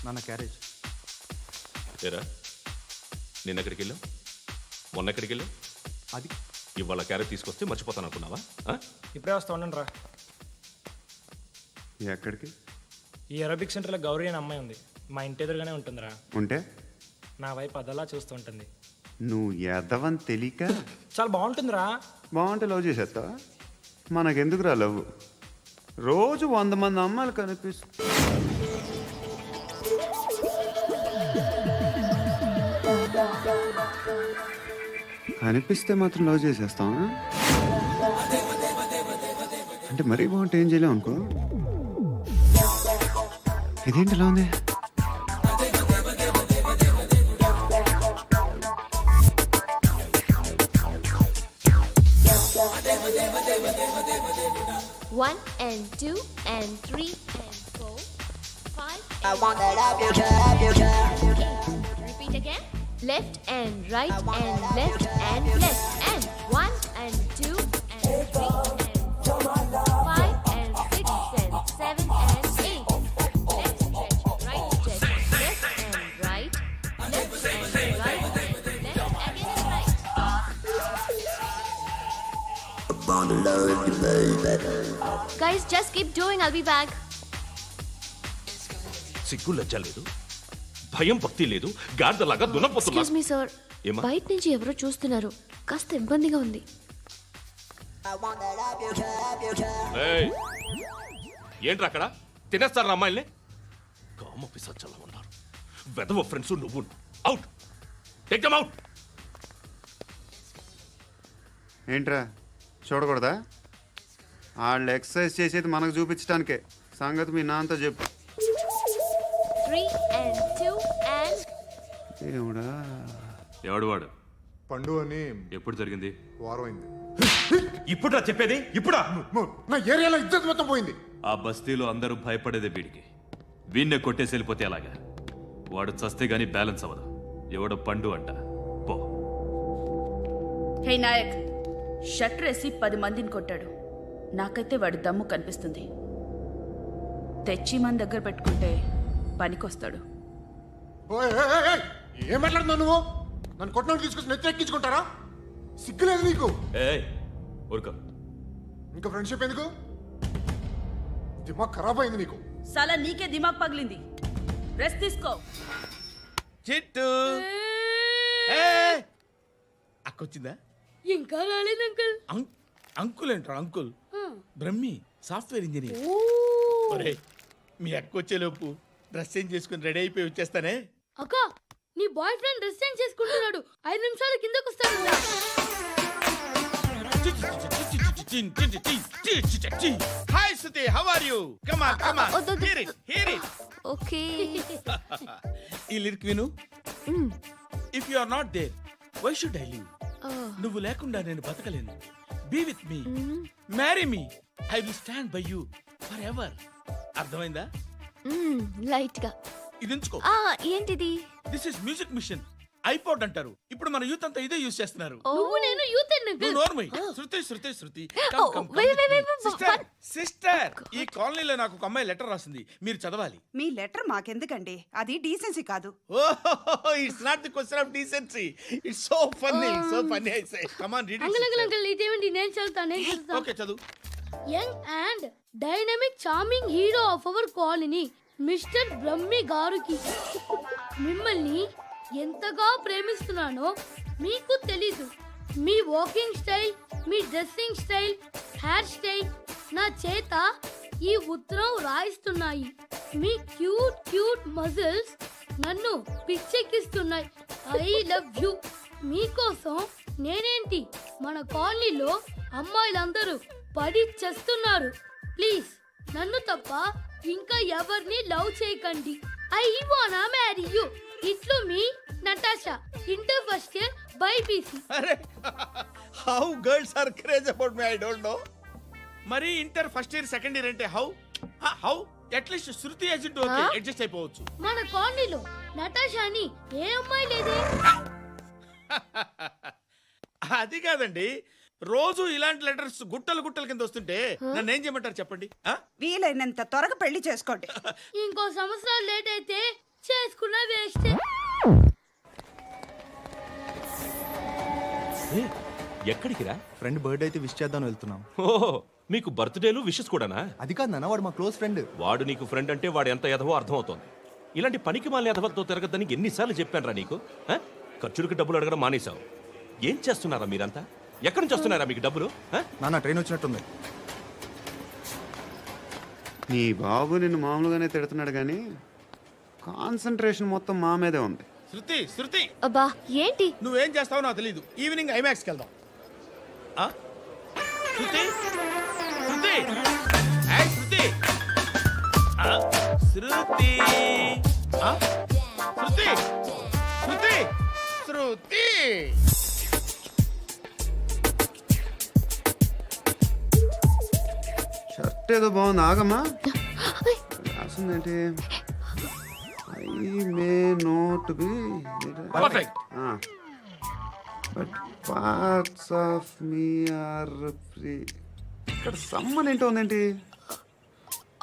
నాన్న క్యారేజ్ ఏరా నిన్న ఎక్కడికి వెళ్ళావు, మొన్న ఎక్కడికి వెళ్ళావు? అది ఇవాళ క్యారేజ్ తీసుకొస్తే మర్చిపోతాను అనుకున్నావా? ఇప్పుడే వస్తా ఉండండి రా. ఎక్కడికి? ఈ అరబిక్ సెంటర్లో గౌరీ అనే అమ్మాయి ఉంది, మా ఇంటి ఎదురుగానే ఉంటుందిరా. ఉంటే నా వైపు అదలా చూస్తూ ఉంటుంది. నువ్వు ఎదవని తెలియక చాలా బాగుంటుందిరా. బాగుంటే లవ్ చేసేస్తావా? మనకెందుకురా లవ్? రోజు 100 మంది అమ్మాయిలు కనిపిస్తే మాత్రం లవ్ చేసేస్తావా? అంటే మరీ బాగుంటే ఏం చేయలేవు అనుకో. ఇదేంటి ఎలా ఉంది? One and two and three and four, five. I want that future. Repeat again. Left and right and left and left and one and two and three and four, five and six and seven and eight. Left stretch, right stretch, left and right, left and right, left again and right. Guys, just keep doing. I'll be back. సిగ్గు లజ్జ లేదు, భయం భక్తి లేదు, గాడిదలాగా దున్నపోతున్నా. Excuse me sir, బయట నుంచి ఎవరో చూస్తున్నారు, కాస్త ఇబ్బందిగా ఉంది. ఏంట్రా అక్కడ తినేస్తారా అమ్మాయిల్ని? కామ పిశాచాలా ఉన్నారు, వెదవ ఫ్రెండ్స్. నువ్వు అవుట్, టేక్ దెమ్ అవుట్. ఏంట్రా చూడకూడదా? వాళ్ళు ఎక్సర్సైజ్ చేసేది మనకు చూపించడానికే. సంగతి మీ నాన్నతో చెప్పు. 3 and 2 and ఏముడా ఎవడు వాడు? పండు అని. ఎప్పుడు జరిగింది? వారం అయింది. ఇప్పుడా చెప్పేది? ఇప్పుడా? నా ఏరియాలో ఇద్దరు మొత్తం పోయింది. ఆ బస్తీలో అందరూ భయపడేదే వీడికి. వీణ్ణే కొట్టేసి వెళ్ళిపోతే అలాగా? వాడు చస్తే గానీ బ్యాలెన్స్ అవ్వదు. ఎవడో పండు అంట. పో. హే నాయక్, షట్టర్ వేసి 10 మందిని కొట్టాడు. నాకైతే వాడి దమ్ము కనిపిస్తుంది. తెచ్చి మన దగ్గర పెట్టుకుంటే పనికొస్తాడు. ఏం మాట్లాడుతున్నావు నువ్వు? నన్ను కొట్టిన తీసుకొచ్చి నెత్తి ఎక్కించుకుంటారా? సిగ్గులేదు నీకు? ఇంకా ఫ్రెండ్షిప్ ఎందుకు? దిమాగ్ ఖరాబ్ అయింది నీకు. సలా నీకే దిమాగ్ పగిలింది. రెస్ట్ తీసుకో. చిట్టు అక్కొచ్చిందా? ఇంకా రాలేదు అంకుల్. అంకుల్ ఏంట్రా అంకుల్? Brahmi software engineer. ఒరే, మీ అక్క వచ్చేలోపు డ్రెస్ చేంజ్ చేసుకుని రెడీ అయిపోయి వచ్చేస్తానే. అక్క, నీ బాయ్ ఫ్రెండ్ డ్రెస్ చేంజ్ చేసుకుంటున్నాడు. 5 నిమిషాలు కిందకు వస్తాడు. Hi Suthi, how are you? Come on come on, hear it. Okay. ఈ లిరిక్ విను. If you are not there, why should I live? నువ్వు లేకుండా నేను బతకలేను. Be with me, marry me, I will stand by you forever. అర్థమైందా? Light గా ఇది ఉంచుకో. ఏంటిది? This is music machine. IPod అంటారు. ఇప్పుడు మన యూత్ అంతా ఇదే యూస్ చేస్తున్నారు. నువ్వు నేను యూత్ అంకుల్. నోర్మై. శృతి శృతి శృతి. సిస్టర్, ఈ కాలనీలో నాకు ఒక అమ్మాయి లెటర్ రాసింది, మీరు చదవాలి. మీ లెటర్ మాకెందుకండి? అది డీసెన్సీ కాదు. Oh, it's not the question of decency. It's so funny, so funny. I say come on read it. Uncle ఇదేంటి? నేను చదువుతాను. ఓకే, చదువు. Young and dynamic charming hero of our colony mister Brahmi గారికి మిమ్మల్ని ఎంతగా ప్రేమిస్తున్నానో మీకు తెలీదు. మీ వాకింగ్ స్టైల్, మీ డ్రెస్సింగ్ స్టైల్, హెయిర్ స్టైల్ నా చేత ఈ ఉత్తరం రాయిస్తున్నాయి. మీ క్యూట్ క్యూట్ మజిల్స్ నన్ను పిచ్చెక్కిస్తున్నాయి. I love you. మీకోసం నేనేంటి, మన కాలనీలో అమ్మాయిలందరూ పడి చేస్తున్నారు. ప్లీజ్ నన్ను తప్ప ఇంకా ఎవరిని లవ్ చేయకండి. ఐ వానా మ్యారీ యూ. ఇట్లు మీ Natasha, inter first year BiPC. అరే, how girls are craze about me, I don't know. మరి inter first year second year అంటే how how at least Shruti agent okay, adjust అయిపోవచ్చు. మన కాలనీలో నటాషా అని ఏ అమ్మాయి లేదే. అది కాదండి, రోజు ఇలాంటి లెటర్స్ గుట్టలు గుట్టల కింద వస్తుంటే నన్ను ఏం చేయమంటారు చెప్పండి? వీలైనంత త్వరగా పెళ్లి చేసుకోండి. ఇంకో సంవత్సరాలు లేట్ అయితే చేసుకున్న వేస్ట్. ఎక్కడికి రా? ఫ్రెండ్ బర్త్డే అయితే విష్ చేద్దాం వెళ్తున్నాం. ఓహో, మీకు బర్త్డేలు విషెస్ కూడానా? అది కాదు నాన్న, వాడు మా క్లోజ్ ఫ్రెండ్. వాడు నీకు ఫ్రెండ్ అంటే వాడు ఎంత ఎదవో అర్థమవుతోంది. ఇలాంటి పనికి మాలిన ఎదవలతో తిరగద్దని ఎన్నిసార్లు చెప్పానురా నీకు? ఖర్చులకు డబ్బులు అడగడం మానేశావు. ఏం చేస్తున్నారా మీరంతా? ఎక్కడి నుంచి వస్తున్నారా మీకు డబ్బులు? నాన్న ట్రైన్ వచ్చినట్టుంది. నీ బాబు నిన్ను మామూలుగానే తిడుతున్నాడు కానీ కాన్సన్ట్రేషన్ మొత్తం మా మీదే ఉంది. శృతి శృతి, అబ్బా ఏంటి? నువ్వేం చేస్తావో నాకు తెలీదు. ఈవినింగ్ ఐమాక్స్కి వెళ్దాం. శృతి శృతి శృతి శృతి శృతి శృతి శృతి. షర్ట్ ఏదో బాగుంది, ఆగమ్మా. రాసిందేంటి? I may not be perfect. But parts of me are free. ఇక్కడ సమ్మన్ ఏంటో ఉందేంటి?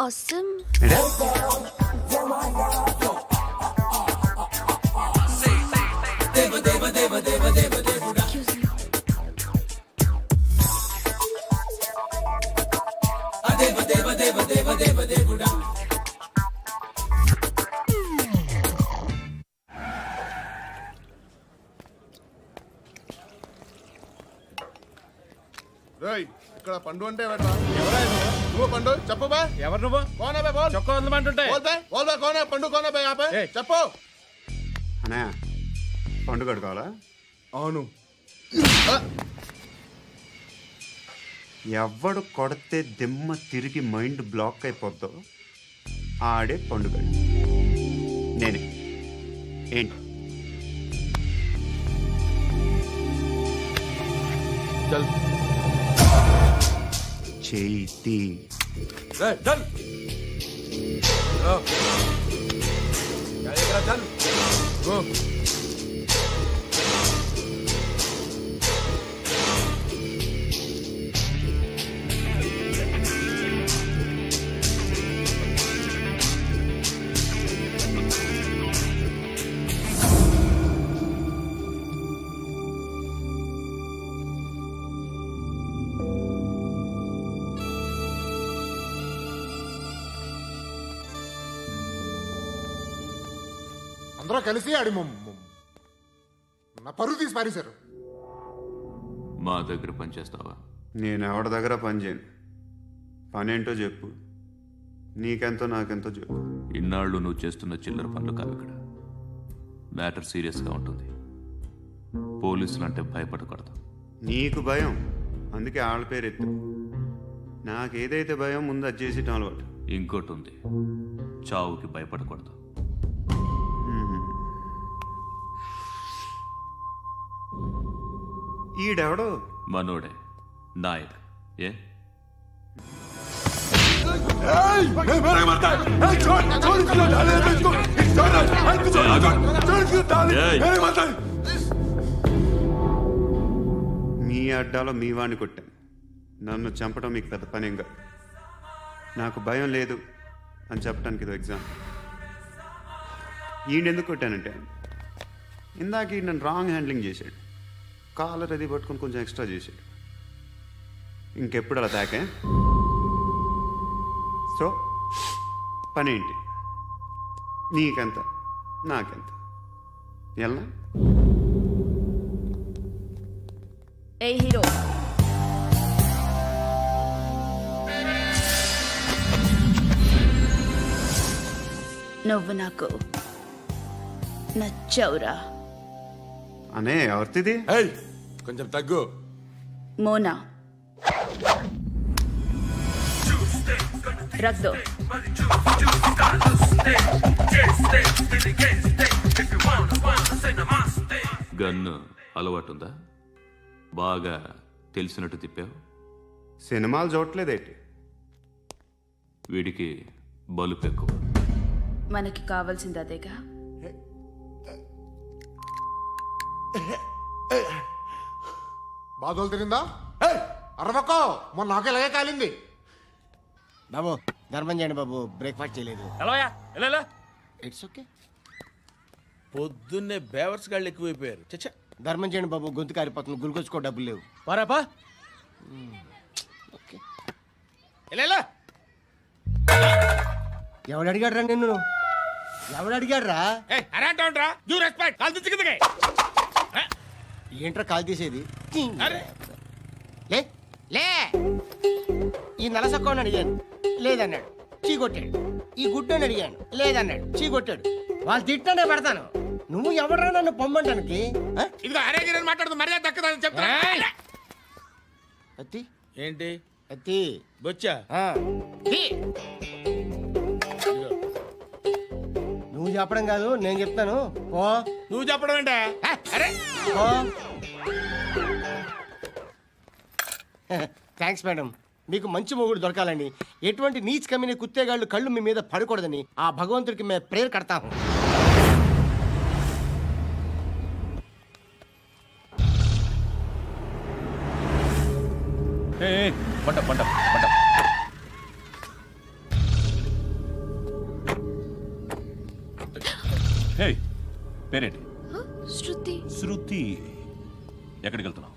Awesome. ఇక్కడ పండు అంటే నువ్వు పండు చెప్పు బా. ఎవరు నువ్వు? కోనా బే బోల్. చొక్కా వదలమంటుంటే బోల్ బే కోనా పండు కోనా బే ఆపే చెప్పు. అనే పండుగ కావాలా? అవును. ఎవడు కొడితే దిమ్మ తిరిగి మైండ్ బ్లాక్ అయిపోద్దో ఆడే పండుగ. నేనే. ఏంటి? చేతి అందరూ కలిసి ఆడి నా పరువు తీసి పారేశారు. మా దగ్గర పని చేస్తావా? నేను ఎవరి దగ్గర పని చేయను. పనేంటో చెప్పు. నీకెంతో నాకెంతో చెప్పు. ఇన్నాళ్ళు నువ్వు చేస్తున్న చిల్లర పనులు కావు. ఇక్కడ మ్యాటర్ సీరియస్గా ఉంటుంది. పోలీసులు అంటే భయపడకూడదు. నీకు భయం, అందుకే ఆళ్ళ పేరు ఎత్తు. నాకేదైతే భయం ముందు అది చేసేటం అలవాటు. ఇంకోటి ఉంది, చావుకి భయపడకూడదు. ఈడెవడో మనోడే నాయక్. ఏ మీ అడ్డాలో మీ వాడిని కొట్టాను. నన్ను చంపడం మీకు పెద్ద పనేం కాదు. నాకు భయం లేదు అని చెప్పడానికి ఇది ఎగ్జాంపుల్. ఈయనెందుకు కొట్టానంటే ఇందాక ఈ నన్ను రాంగ్ హ్యాండ్లింగ్ చేశాడు. కాలర్ అది పట్టుకొని కొంచెం ఎక్స్ట్రా చేశాడు. ఇంకెప్పుడు అలా తాకే. సో పనేంటి? నీకెంత నాకెంత ఎలా? ఏ హీరో, నువ్వు నాకు నచ్చవురా. అనే ఎవరిది? కొంచెం తగ్గు. మోనా రక్ దో. గన్ను అలవాటుందా? బాగా తెలిసినట్టు తిప్పావు. సినిమాలు చూడట్లేదేంటి? వీడికి బలుపు ఎక్కువ. మనకి కావాల్సింది అదేగా. బాధలు తిరిందా? అరవకో మొన్న నాకు ఇలాగే కాలింది. బాబు ధర్మం చేయండి బాబు, బ్రేక్ఫాస్ట్ చేయలేదు. ఎలా ఇట్స్ ఓకే. పొద్దున్నే బేవర్స్ గాళ్ళు ఎక్కువైపోయారు. చచ్చా ధర్మం చేయండి బాబు, గొంతు కారిపోతుంది, గురికొచ్చుకో డబ్బులు లేవు. పారాపా ఓకే. ఎలా ఎవడు అడిగాడు రా నిన్ను? ఎవడు అడిగాడు రా? ఏంట్రా కాల్ తీసేది? లే లే. ఈ నలసక్కని అడిగాను, లేదన్నాడు, చీ కొట్టాడు. ఈ గుడ్డని అడిగాను, లేదన్నాడు, చీ కొట్టాడు. వాళ్ళు తిట్టానే పెడతాను. నువ్వు ఎవడరా నన్ను పొమ్మంటానికి? ఇదిగో అరే మాట్లాడుతూ మర్యాద దక్కదని చెప్తా. అత్తి ఏంటి అత్తి బొచ్చా? నువ్వు చెప్పడం కాదు, నేను చెప్తాను. ఓ నువ్వు చెప్పడం ఏంటే? అరే ఓ థ్యాంక్స్ మేడం. మీకు మంచి మొగుడు దొరకాలని, ఎటువంటి నీచ్ కమ్మిన కుత్తేగాళ్ళు కళ్ళు మీ మీద పడకూడదని ఆ భగవంతుడికి మేము ప్రేయర్ కడతాము. పంట పంట పంట. హే, పేరేంటి? శృతి. శృతి. ఎక్కడికి వెళ్తున్నావు?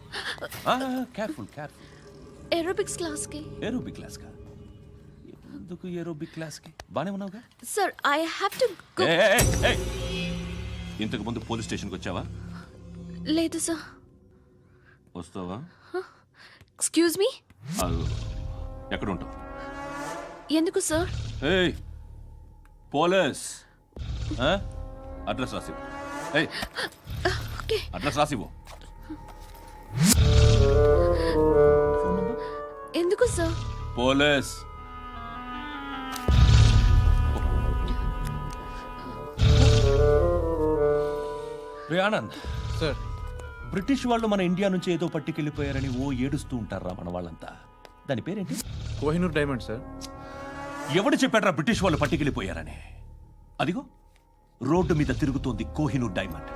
Careful careful. ఏరోబిక్స్ క్లాస్ కి. ఏరోబిక్ క్లాస్ కా? ఎందుకు ఏరోబిక్ క్లాస్ కి? బానే ఉన్నావుగా? Sir I have to go. ఇంతకు ముందు పోలీస్ స్టేషన్కి వచ్చావా? లేదు సార్. వస్తావా? Excuse me. ఎక్కడ ఉంటావు? ఎందుకు సార్? ఏయ్ పోలీస్, అడ్రస్ రాసివ్వు. అడ్రస్ రాసివ్వు. ఎందుకు సార్? పోలీస్. రే ఆనంద్ సార్, బ్రిటిష్ వాళ్ళు మన ఇండియా నుంచి ఏదో పట్టుకెళ్ళిపోయారని ఏడుస్తూ ఉంటారా మన వాళ్ళంతా? దాని పేరేంటి? Kohinoor diamond sir. ఎవడు చెప్పాడ్రా బ్రిటిష్ వాళ్ళు పట్టుకెళ్ళిపోయారని? అదిగో రోడ్డు మీద తిరుగుతోంది కోహినూర్ డైమండ్.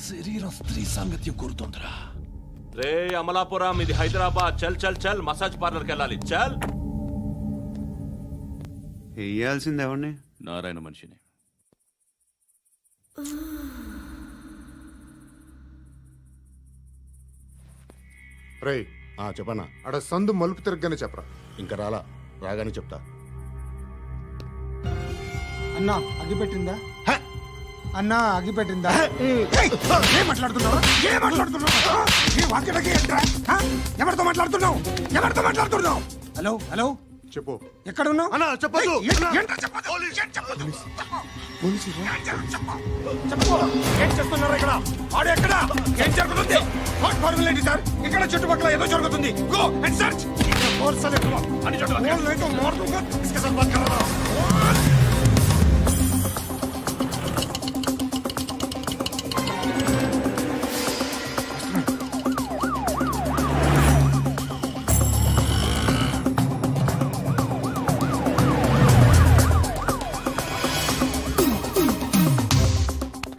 శరీరం స్త్రీ సాంగత్యం కోరుతోందిరా. రే అమలాపురం, ఇది హైదరాబాద్. చల్ చల్ చల్, మసాజ్ పార్లర్కి వెళ్ళాలి. చల్. వేయాల్సింది ఎవరిని? నారాయణ మనిషిని. రే చెప్పనా? అడ సందు మలుపు తిరగగానే చెప్పరా. ఇంకా రాగానే చెప్తా. అన్నా అగ్గిపెట్టిందా? అన్నా అగ్గిపెట్టిందా? ఏం మాట్లాడుతున్నావు? ఎవరితో మాట్లాడుతున్నావు? ఎవరితో మాట్లాడుతున్నావు? హలో హలో, చెప్పు. ఎక్కడ ఉన్నావు? అన్నా చెప్పదు. ఏం చేస్తున్నారు ఇక్కడ? ఆడు ఎక్కడ? ఏం జరుగుతుంది? వాట్ ఫార్మల్ ఏంటి సార్? ఇక్కడ చుట్టుపక్కల ఏదో జరుగుతుంది. Go and search.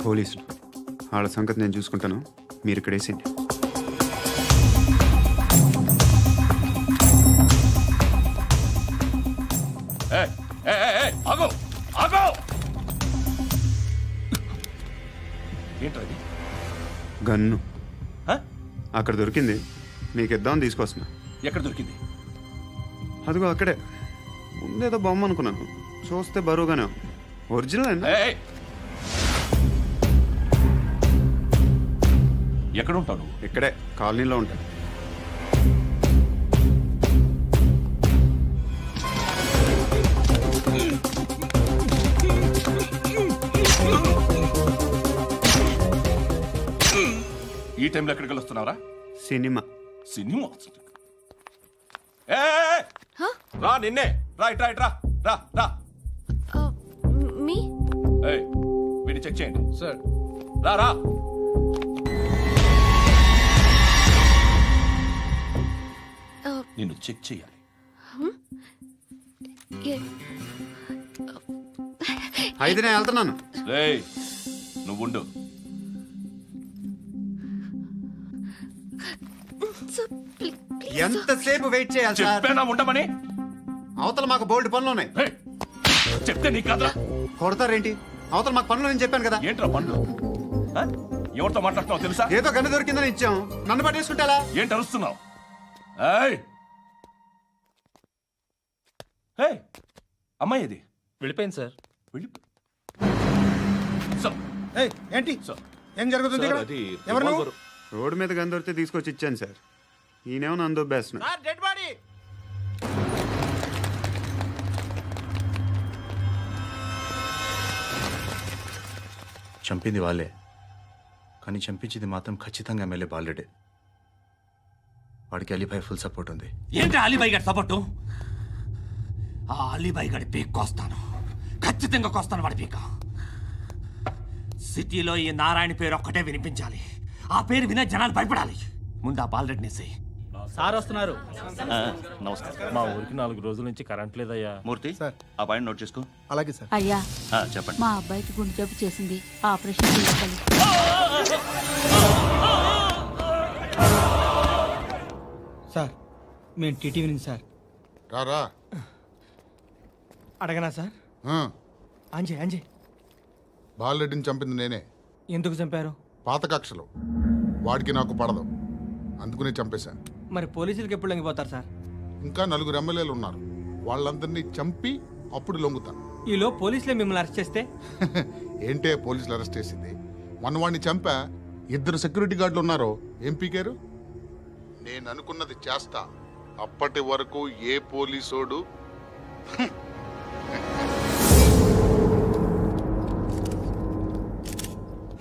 పోలీసులు వాళ్ళ సంగతి నేను చూసుకుంటాను, మీరు ఇక్కడ వేసేయండి. ఏంటది? గన్ను అక్కడ దొరికింది, మీకు ఇద్దామని తీసుకొస్తున్నా. ఎక్కడ దొరికింది? అదిగో అక్కడే. ముందేదో బొమ్మ అనుకున్నాను, చూస్తే బరువుగానే ఒరిజినల్. ఎక్కడ ఉంటాను? ఇక్కడే కాలనీలో ఉంటాను. ఈ టైంలో ఎక్కడికి వస్తున్నావురా? సినిమా. సినిమా? రా, నిన్నే. రైట్ రైట్, రా రా రా. మీ వీడిని చెక్ చేయండి సార్. రా రా. నిన్ను చెక్ చేయాలి. అయితే నేను వెళ్తున్నాను. రేయ్, నువ్వుండు. ఎంతసేపు వెయిట్ చేయాలి సార్? చెప్పేనా ఉండమని? అవతల మాకు బోల్డ్ పనులు ఉన్నాయి. చెప్తే నీకు కదా కొడతారేంటి? అవతల మాకు పనులు నేను చెప్పాను కదా. ఏంట్రా పనులు? ఎవరితో మాట్లాడుతున్నావు తెలుసా? ఏదో గన్ను దొరికిందని ఇచ్చాం, నన్ను పట్టేసుకుంటా. ఏంటి అరుస్తున్నావు? అమ్మాయి ఇది వెళ్ళిపోయింది సార్. ఏంటి ఏం జరుగుతుంది ఇక్కడ? ఎవరు నువ్వు? రోడ్డు మీద గన్ను దొరికితే తీసుకొచ్చి ఇచ్చాను సార్. ఈయనేమో నన్ను దొబ్బేస్తున్నా. Dead body. చంపింది వాళ్ళే, కానీ చంపించింది మాత్రం ఖచ్చితంగా ఎమ్మెల్యే బాలుడే. వాడికి అలీభాయ్ ఫుల్ సపోర్ట్ ఉంది. ఏంటి అలీబాయి గారి సపోర్టు? ఆ అలీబాయి గారి పీక్ కోస్తాను, ఖచ్చితంగా కోస్తాను వాడి పీక. సిటీలో ఈ నారాయణ పేరు ఒక్కటే వినిపించాలి. ఆ పేరు వినే జనాలు భయపడాలి. ముందు ఆ బాలరెడ్డినేసి. సార్ వస్తున్నారు. నమస్కారం. మా ఊరికి 4 రోజుల నుంచి కరెంట్ లేదయ్యా. మూర్తి ఆ పాయింట్ నోట్ చేసుకో. అలాగే సార్. అయ్యా చెప్పండి. మా అబ్బాయికి గుండె జబ్బు చేసింది, ఆపరేషన్ చేయాలి. సార్ మేము టీటీవీ నుంచి సార్. రారా. అడగనా సార్? అంజయ్ బాలరెడ్డిని చంపింది నేనే. ఎందుకు చంపారు? పాత కక్షలు, వాడికి నాకు పడదు, అందుకునే చంపేశాను. మరి పోలీసులకి ఎప్పుడు లొంగిపోతారు సార్? ఇంకా 4 ఎమ్మెల్యేలు ఉన్నారు, వాళ్ళందరినీ చంపి అప్పుడు లొంగుతాను. ఈలో పోలీసులే మిమ్మల్ని అరెస్ట్ చేస్తే? ఏంటే పోలీసులు అరెస్ట్ చేసింది? వాడిని చంపా, 2 సెక్యూరిటీ గార్డులు ఉన్నారు, ఏం పీకారు? నేను అనుకున్నది చేస్తా, అప్పటి వరకు ఏ పోలీసోడు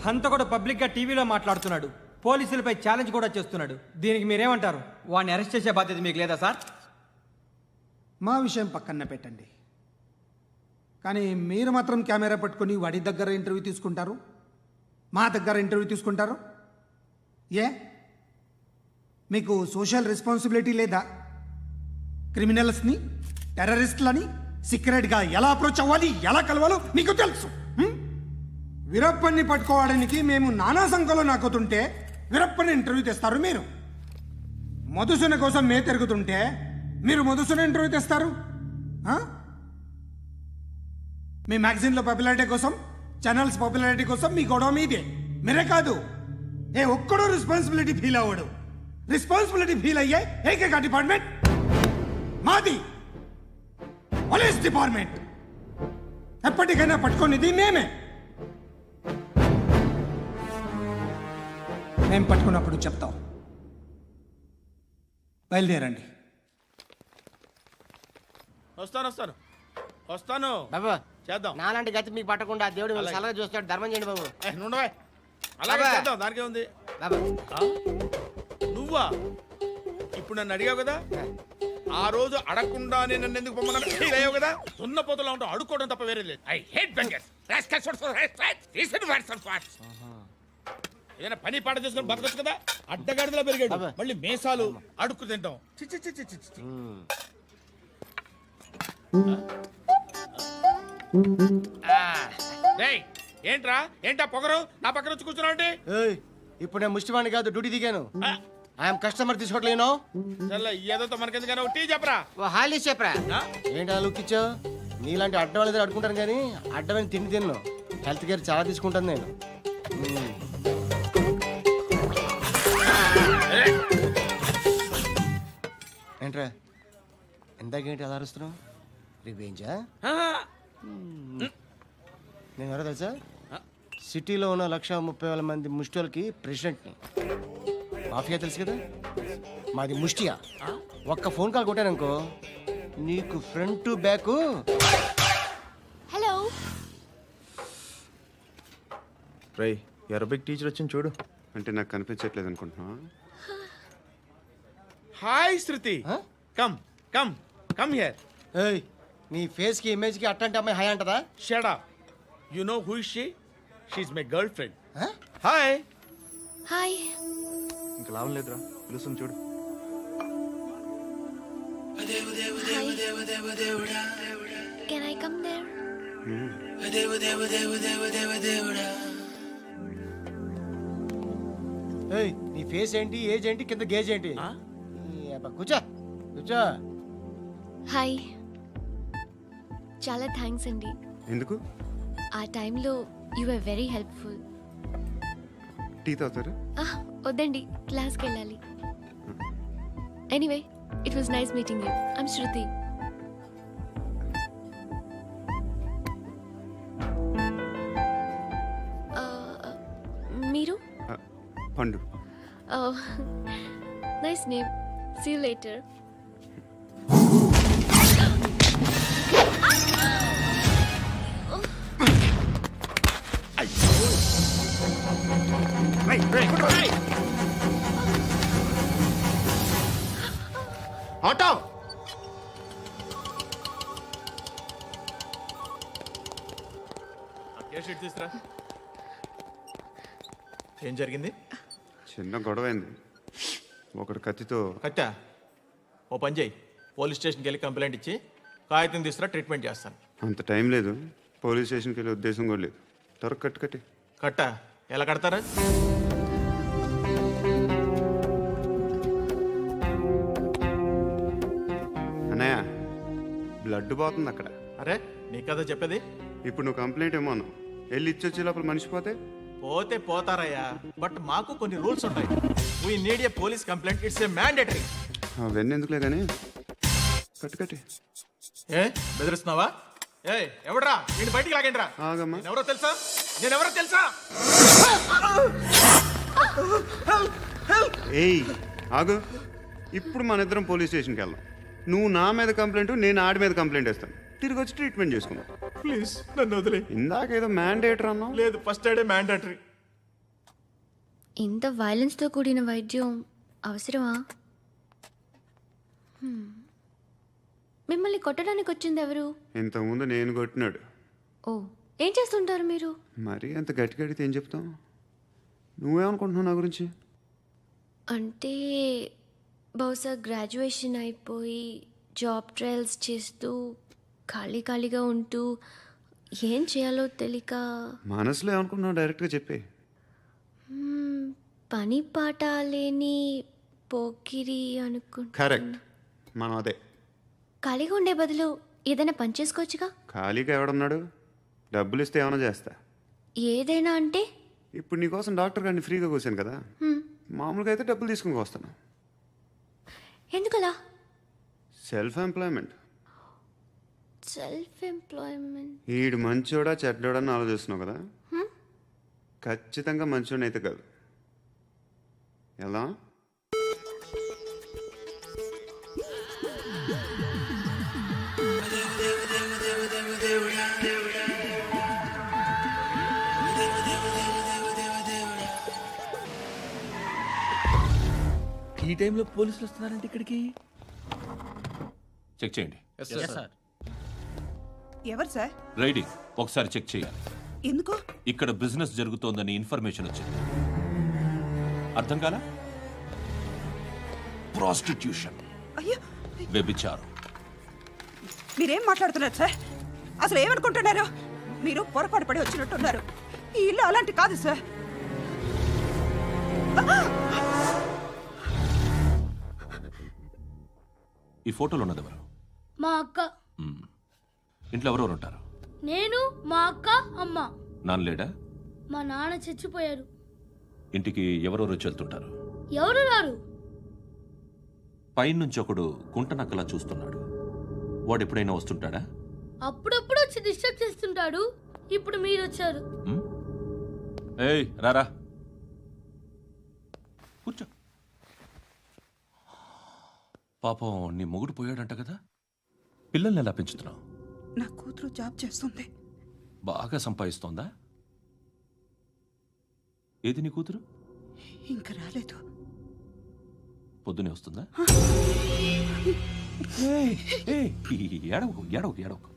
హంతకుడు పబ్లిక్ గా టీవీలో మాట్లాడుతున్నాడు, పోలీసులపై ఛాలెంజ్ కూడా చేస్తున్నాడు. దీనికి మీరేమంటారు? వాడిని అరెస్ట్ చేసే బాధ్యత మీకు లేదా సార్? మా విషయం పక్కన పెట్టండి, కానీ మీరు మాత్రం కెమెరా పట్టుకొని వాడి దగ్గర ఇంటర్వ్యూ తీసుకుంటారు, మా దగ్గర ఇంటర్వ్యూ తీసుకుంటారు. ఏ మీకు సోషల్ రెస్పాన్సిబిలిటీ లేదా? క్రిమినల్స్ని, టెర్రరిస్టులని సీక్రెట్గా ఎలా అప్రోచ్ అవ్వాలి, ఎలా కలవాలో మీకు తెలుసు. వీరప్పన్ని పట్టుకోవడానికి మేము నానా సంఖ్యలో నాకుతుంటే వీరప్పని ఇంటర్వ్యూ తెస్తారు మీరు. మధుసూన కోసం మే తిరుగుతుంటే మీరు మధుసూన ఇంటర్వ్యూ తెస్తారు. మీ మ్యాగజైన్లో పాపులారిటీ కోసం, ఛానల్స్ పాపులారిటీ కోసం మీ గొడవ మీదే. మీరే కాదు, ఏ ఒక్కడో రెస్పాన్సిబిలిటీ ఫీల్ అవ్వడు. రెస్పాన్సిబిలిటీ ఫీల్ అయ్యే ఏకైక డిపార్ట్మెంట్ మాది, పోలీస్ డిపార్ట్మెంట్. ఎప్పటికైనా పట్టుకునేది మేమే. మేము పట్టుకున్నప్పుడు చెప్తాం. బయలుదేరండి. వస్తాను బాబా, చేద్దాం. నాలాంటి గతి మీకు పట్టకుండా దేవుడు మిమ్మల్ని సలహా చూస్తాడు. ధర్మం చేయండి బాబు. నుండవే, అలాగే చేద్దాం, దానికే ఉంది. నువ్వా ఇప్పుడు నన్ను అడిగావు కదా, ఆ రోజు అడగకుండానే నన్ను ఎందుకు పొమ్మన్నా ఫీల్ అయ్యావు కదా. సున్న పోతలో ఉంటావు, అడుక్కోవడం తప్ప వేరే లేదు. I hate bangers. ఏదైనా పని పాట చేసుకుని బతకొచ్చు కదా. అడ్డగాడిలో పెరిగాడు, మళ్ళీ మేసాలు అడుక్కు తింటాం. ఏంటా పొగరు నా పక్కన వచ్చి కూర్చున్నావు అంటే? ఇప్పుడు నేను ముష్టివాణి కాదు, డ్యూటీ దిగాను. ఐఎమ్ కస్టమర్ తీసుకోవట్లేను. ఏదో మనకెందుకైనా టీ చెప్పరా, హాలీస్ చెప్పరా. ఏంటి లుక్ ఇచ్చావు? నీలాంటి అడ్డం వాళ్ళ దగ్గర అడుకుంటాను, కానీ అడ్డమైన తిండి తిన్ను. హెల్త్ కేర్ చాలా తీసుకుంటాను నేను. ఏంట్రా ఎందాకేంటి అలా అరుస్తున్నావు? రివేంజా? నేను ఎవరో తెలుసా? సిటీలో ఉన్న 130,000 మంది ముష్టిలకి ప్రెసిడెంట్ని. మాఫియా తెలుసు కదా, మాది ముష్టియా. ఒక్క ఫోన్ కాల్ కొట్టాననుకో, నీకు front to back. Hello Rai, Arabic teacher వచ్చింది చూడు. అంటే నాకు కనిపించట్లేదు అనుకుంటున్నా. Hi Shruti, come come come here. ఏయ్, నీ ఫేస్ కి ఇమేజ్ కి అట్లాంటి అమ్మాయి హాయ్ అంటదా? Shut up. You know who is she? She is my girlfriend. Hi hi. ఇంకా లాభం లేదురా, పిలుస్తుంది చూడు. Can I come there? ఏయ్, నీ ఫేస్ ఏంటి, ఏజ్ ఏంటి, కింద గేజ్ ఏంటి? కూర్చో కూర్చో. హాయ్, చాలా థ్యాంక్స్ అండి. ఎందుకు? ఆ టైంలో you are very helpful. Tea తాగుతారా? వద్దండి, క్లాస్కి వెళ్ళాలి. Anyway, it was nice meeting you. I'm Shruti. మీరు? Pandu. Nice name. See you later. Auto తీసురా. ఏం జరిగింది? చిన్న గొడవ అయింది. ఒకడు కత్తితో. కట్టా? ఓ పని చేయి, పోలీస్ స్టేషన్కి వెళ్ళి కంప్లైంట్ ఇచ్చి కాగితం తీసుకురా, ట్రీట్మెంట్ చేస్తాను. అంత టైం లేదు. పోలీస్ స్టేషన్కి వెళ్ళే ఉద్దేశం కూడా లేదు. త్వరగా కట్టి. కట్టా? ఎలా కడతారా? అన్నయ్య, బ్లడ్ పోతుంది అక్కడ. అరే నీ కదా చెప్పేది. ఇప్పుడు నువ్వు కంప్లైంట్ ఏమో అన్నావు. వెళ్ళి ఇచ్చొచ్చే లోపల మనిషి పోతే పోతే పోతారయ్యా, బట్ మాకు కొన్ని రూల్స్ ఉంటాయి. We need a police complaint. It's a mandatory. అవన్నీ ఎందుకులే కానీ కట్టి. ఏ బెదిరిస్తున్నావా? ఏ ఎవడ్రా నేను బయటికి లాగండి రా. ఎవరో తెలుసా? నేనెవరో తెలుసా? ఏయ్ ఆగు. ఇప్పుడు మన ఇద్దరం పోలీస్ స్టేషన్కి వెళ్దాం. నువ్వు నా మీద కంప్లైంట్, నేను ఆడి మీద కంప్లైంట్ వేస్తాను. తిరిగి వచ్చి ట్రీట్మెంట్ చేసుకున్నావు. ప్లీజ్ నన్ను వదిలే. ఇందాకేదో మ్యాండేటరీ అన్నావు. లేదు, ఫస్ట్ ఎయిడే మ్యాండేటరీ. ఇంత వైలెన్స్తో కూడిన వైద్యం అవసరమా? మిమ్మల్ని కొట్టడానికి వచ్చింది ఎవరు? ఇంతకుముందు నేను కొట్టినాడు. ఓ, ఏం చేస్తుంటారు మీరు? మరీ అంత గట్టి గడితే ఏం చెప్తాం? నువ్వేమనుకుంటున్నావు నా గురించి? అంటే బహుశా గ్రాడ్యుయేషన్ అయిపోయి జాబ్ ట్రయల్స్ చేస్తూ ఖాళీగా ఉంటూ ఏం చేయాలో తెలియక. మనసులో ఏమనుకుంటున్నావు డైరెక్ట్గా చెప్పే. పని పాట లేని పోకిరి అనుకుంటా. కరెక్ట్, మనం అదే. ఖాళీగా ఉండే బదులు ఏదైనా పని చేసుకోవచ్చుగా. ఖాళీగా ఎవడన్నాడు? డబ్బులు ఇస్తే ఏమైనా చేస్తా. ఏదైనా అంటే? ఇప్పుడు నీకోసం డాక్టర్ గారిని ఫ్రీగా కూర్చాను కదా, మామూలుగా అయితే డబ్బులు తీసుకుని వస్తాను. ఎందుకలా? Self employment. ఈడు మంచోడా చెడ్డోడా అని ఆలోచిస్తున్నావు కదా. ఖచ్చితంగా మంచోడని అయితే కాదు. ఎలా? ఈ టైంలో పోలీసులు వస్తున్నారంటే ఇక్కడికి. చెక్ చేయండి. ఎవరు సార్? రైడింగ్ ఒకసారి చెక్ చేయాలి. ఎందుకు? ఇక్కడ బిజినెస్ జరుగుతోందని ఇన్ఫర్మేషన్ వచ్చింది. అర్థం కాలా? ప్రాస్టిట్యూషన్, వ్యభిచారం. మీరేం మాట్లాడుతున్నారు సార్? అసలు ఏమనుకుంటున్నారు? మీరు పొరపాటు పడి వచ్చినట్టున్నారు. ఈ ఇల్లు అలాంటి కాదు సార్. ఈ ఫోటోలో ఉన్నది ఎవరు? మా అక్క. ఇంట్లో ఎవరెవరు ఉంటారు? నేను, మా అక్క, అమ్మ. నాన్న లేడా? మా నాన్న చచ్చిపోయారు. ఇంటికి ఎవరెవరు వచ్చి వెళ్తుంటారు? ఎవరు రారు. పైనుంచి ఒకడు గుంటనక్కలా చూస్తున్నాడు. వాడు ఎప్పుడైనా వస్తుంటాడా? అప్పుడప్పుడు వచ్చి డిస్టర్బ్ చేస్తుంటాడు. ఇప్పుడు మీరు వచ్చారు. ఏయ్ రారా, కూర్చో. పాపం నీ మొగుడు పోయాడంట కదా, పిల్లల్ని ఎలా పెంచుతున్నావు? నా కూతురు జాబ్ చేస్తుంది. బాగా సంపాదిస్తోందా? ఏది నీ కూతురు? ఇంకా రాలేదు. పొద్దునే వస్తుందా? ఏడవకు ఏడవకు ఏడవకు.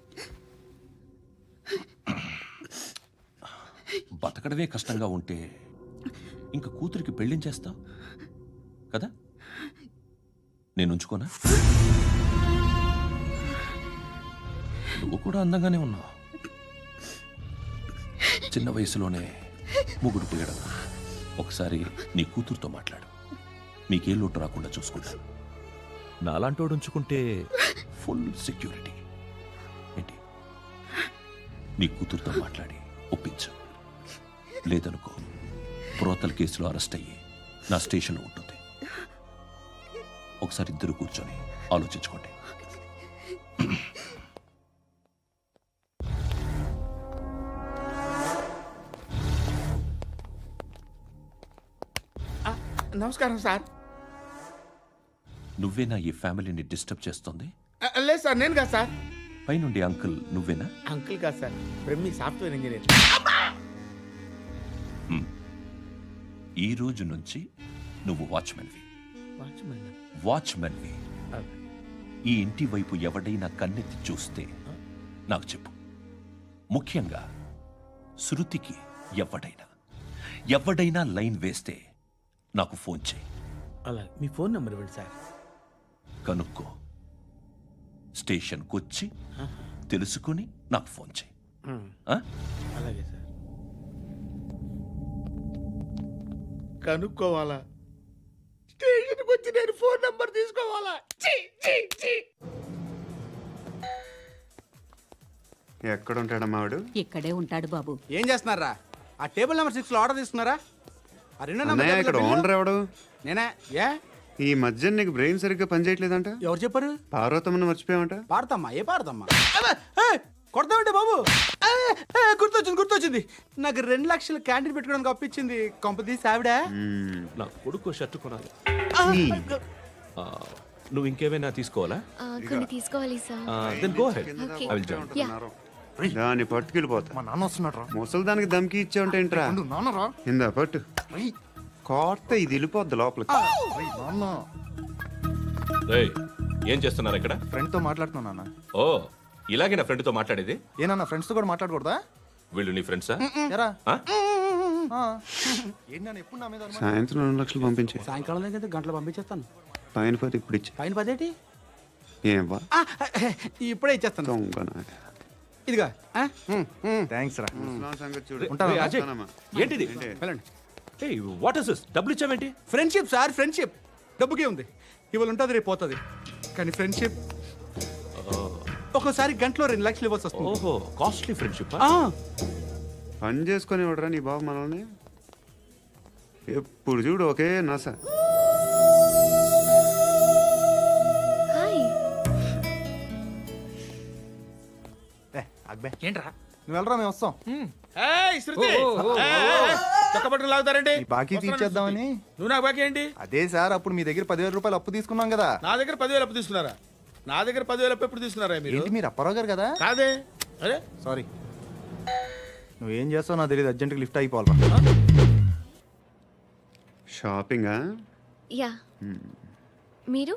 బతకడమే కష్టంగా ఉంటే ఇంక కూతురికి పెళ్ళించేస్తావు కదా? నేను ఉంచుకోనా? నువ్వు కూడా అందంగానే ఉన్నావు. చిన్న వయసులోనే ముగుడు పోయడం. ఒకసారి నీ కూతురుతో మాట్లాడు. మీకే లోటు రాకుండా చూసుకుంటాను. నాలాంటోడు ఉంచుకుంటే ఫుల్ సెక్యూరిటీ. ఏంటి నీ కూతురుతో మాట్లాడి ఒప్పించు. లేదనుకో బ్రోతల్ కేసులో అరెస్ట్ అయ్యి నా స్టేషన్లో ఉంటుంది. ఒకసారి ఇద్దరు కూర్చొని ఆలోచించుకోండి. నమస్కారం సార్. నువ్వేనా ఈ ఫ్యామిలీని డిస్టర్బ్ చేస్తుంది? లేదు సార్, నేను కాదు సార్. పైనుండి అంకుల్ నువ్వేనా? అంకుల్ కాదు సార్, బ్రహ్మి సాఫ్ట్వేర్ ఇంజనీర్. ఈ రోజు నుంచి నువ్వు వాచ్మెన్వి. వాచ్మెన్వి. ఈ ఇంటి వైపు ఎవడైనా కన్నెత్తి చూస్తే నాకు చెప్పు. ముఖ్యంగా శృతికి ఎవడైనా లైన్ వేస్తే నాకు ఫోన్ చేయి. అలా మీ ఫోన్ నెంబర్ ఇవ్వండి సార్. కనుక్కో, స్టేషన్కి వచ్చి తెలుసుకుని నాకు ఫోన్ చేయి. అలాగే సార్. కనుక్కోవాలా? స్టేషన్కి వచ్చి నేను ఫోన్ నెంబర్ తీసుకోవాలా? ఎక్కడ ఉంటాడమ్మా వాడు? ఇక్కడే ఉంటాడు బాబు. ఏం చేస్తున్నారా? ఆ టేబుల్ నెంబర్ 6 లో ఆర్డర్ తీసుకున్నారా? అన్నయ్య, ఇక్కడ ఓనర్ ఎవడు? నేనే. ఏ ఈ మధ్య నీకు బ్రెయిన్ సరిగ్గా పనిచేయట్లేదంట. ఎవరు చెప్పారు? పార్వతమ్మను మర్చిపోయామంట. పాడతామ్మా? ఏ పాడతామ్మా? కొడతామంటే బాబు. గుర్తొచ్చింది. నాకు 2 లక్షలు క్యాంటీన్ పెట్టుకోవడానికి అప్పించింది కొంపతీసి ఆవిడ. నా కొడుకు షర్టు కొనాలి. నువ్వు ఇంకేమైనా తీసుకోవాలా? కొన్ని తీసుకోవాలి sir. Then go ahead. I will join. దాన్ని పట్టుకెళ్ళిపోతా. మా నాన్న వస్తున్నాడు. ముసలి దానికి దమ్కి ఇచ్చావుంటేంట్రా? నాన్నరా ఇందా పట్టు. కోర్త ఇది వెళ్ళిపోద్ది లోపలికి. ఏం చేస్తున్నారు ఇక్కడ? ఫ్రెండ్ తో మాట్లాడుతున్నా నాన్న. ఓ, ఇలాగే నా ఫ్రెండ్ తో మాట్లాడేది? ఏనా ఫ్రెండ్స్ తో కూడా మాట్లాడకూడదా? వీళ్ళు నీ ఫ్రెండ్సా? సాయంత్రం 2 లక్షలు పంపించే. సాయంకాలం దగ్గర గంటలు పంపించేస్తాను. పైన 10 ఇప్పుడు ఇచ్చే. పైన 10 ఏంటి? ఏం వా ఇప్పుడే ఇచ్చేస్తాను. ఇదిగా థ్యాంక్స్ రా. ఏంటిది? What is this? డబ్బులు ఇచ్చావేంటి? Friendship sir, friendship. డబ్బుకే ఉంది, ఇవాళ ఉంటుంది రేపు పోతుంది. కానీ ఫ్రెండ్షిప్ ఒక్కోసారి గంటలో 2 లక్షలు ఇవ్వాల్సి వస్తుంది. ఓహో, కాస్ట్లీ ఫ్రెండ్షిప్. పని చేసుకొని ఇవ్వడరా నీ బాబు మనల్ని? ఎప్పుడు చూడు ఒకే నస. ఏంట్రా? నువ్వు వెళ్ళరా, మేము వస్తాం. లాగుతారండి. బాకీ తీర్చేద్దామని. నువ్వు నాకు బాకీ ఏంటి? అదే సార్, అప్పుడు మీ దగ్గర 10,000 రూపాయలు అప్పు తీసుకున్నాం కదా. నా దగ్గర 10,000 అప్పు తీసుకున్నారా? నా దగ్గర 10,000 అప్పు ఎప్పుడు తీసుకున్నారా మీరు? ఏంటి, మీరు అప్పారావు గారు కదా? కాదే. అరే సారీ. నువ్వేం చేస్తావు నాకు తెలియదు, అర్జెంట్గా లిఫ్ట్ అయిపోవాలి. షాపింగా? యా. మీరు?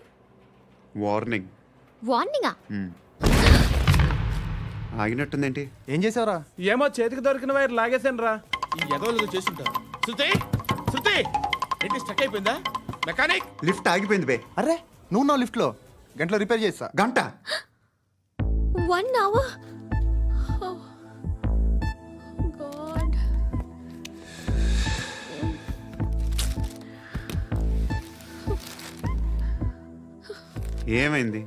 వార్నింగ్. వార్నింగా? ఆగినట్టుందేంటి? ఏం చేసావురా? ఏమో, చేతికి దొరికిన వైర్ లాగేసాను రా. ఈ ఎదవలు చేస్తుంటారు. శృతి ఏంటి స్టక్ అయిపోయిందా? మెకానిక్, లిఫ్ట్ ఆగిపోయింది బే. అరే, నువ్వు నా లిఫ్ట్ లో గంటలో రిపేర్ చేస్తా. గంట? 1 hour? Oh God. ఏమైంది?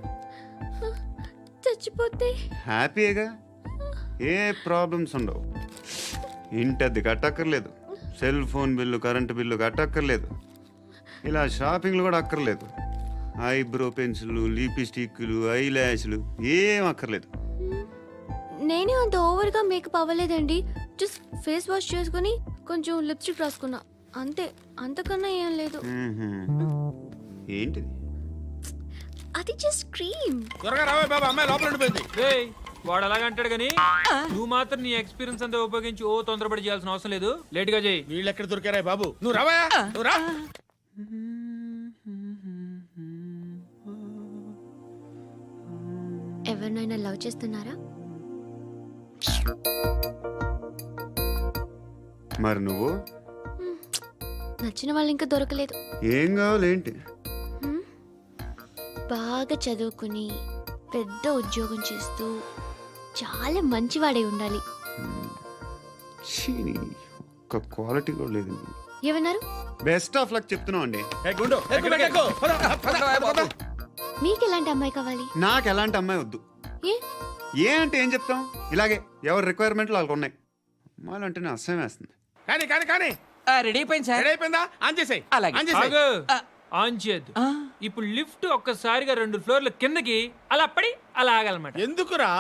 చచ్చిపోతే హ్యాపీగా, ఏ ప్రాబ్లమ్స్ ఉండవు. ఇంటద్ది కట్టక్కర్లేదు, cell phone bill, current bill కట్టక్కర్లేదు, ఇలా షాపింగ్లు కూడా అక్కర్లేదు. ఐబ్రో పెన్సిల్లు, లిప్స్టిక్లు, ఐ ల్యాష్లు ఏం అక్కర్లేదు. నేనే అంత ఓవర్గా మేకప్ అవ్వలేదండి. జస్ట్ ఫేస్ వాష్ చేసుకుని కొంచెం లిప్స్టిక్ రాసుకున్నా అంతే, అంతకన్నా ఏం లేదు. ఏంటిది? అది జస్ట్ క్రీమ్. త్వరగా రావే బాబా, అమ్మాయి లోపల ఉండిపోయింది. వాడు అలాగంటాడు కానీ నువ్వు మాత్రం నీ ఎక్స్పీరియన్స్ అంతా ఉపయోగించి తొందరపడి చేయాల్సిన అవసరం లేదు. లేట్ గా చేయి. వీళ్ళు ఎక్కడ దొరికారా బాబు? నువ్వు రావా, నువ్వు రా. ఎవరినైనా లవ్ చేస్తున్నారా? మరి నువ్వు? నచ్చిన వాళ్ళు ఇంకా దొరకలేదు. ఏం కావాలేంటి? బాగా చదువుకుని పెద్ద ఉద్యోగం చేస్తూ చాలా మంచివాడై ఉండాలి. ఒక్క క్వాలిటీ కూడా లేదు. ఏమన్నారు? బెస్ట్ ఆఫ్ లక్ చెప్తున్నావు అండి. మీకు ఎలాంటి అమ్మాయి కావాలి? నాకు ఎలాంటి అమ్మాయి వద్దు. ఏ అంటే ఏం చెప్తాం, ఇలాగే ఎవరి రిక్వైర్మెంట్లు వాళ్ళకు ఉన్నాయి. అమ్మాయిలు అంటేనే అసహ్యం వేస్తుంది. కానీ కానీ కానీ రెడీ అయిపోయింది సార్. రెడీ అయిపోయిందా? ఆన్ చేసేయ్. ఆన్ చేయద్దు. ఇప్పుడు లిఫ్ట్ ఒక్కసారిగా 2 ఫ్లోర్ల కిందకి అలా పడి అలా ఆగాలన్నమాట. ఎందుకురా?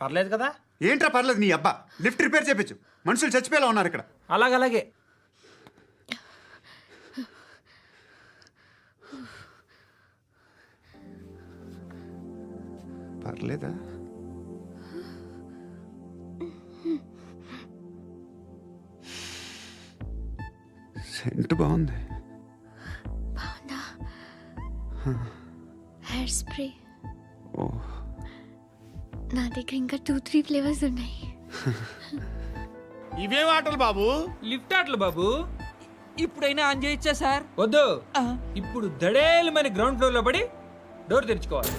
పర్లేదు కదా? ఏంట్రా పర్లేదు నీ అబ్బా. లిఫ్ట్ రిపేర్ చేయించు, మనుషులు చచ్చిపోయేలా ఉన్నారు ఇక్కడ. అలాగే పర్లేదా? సెంట్ బాగుంది. బాగుందా? Hair spray. నా దగ్గర ఇంకా 2-3 ఫ్లేవర్స్ ఉన్నాయి. ఇవేం ఆటలు బాబు? లిఫ్ట్ ఆటలు బాబు. ఇప్పుడైనా ఆన్ చేయొచ్చా సార్? వద్దు. ఇప్పుడు దడేలు మన గ్రౌండ్ ఫ్లోర్ లో పడి డోర్ తెరుచుకోవాలి.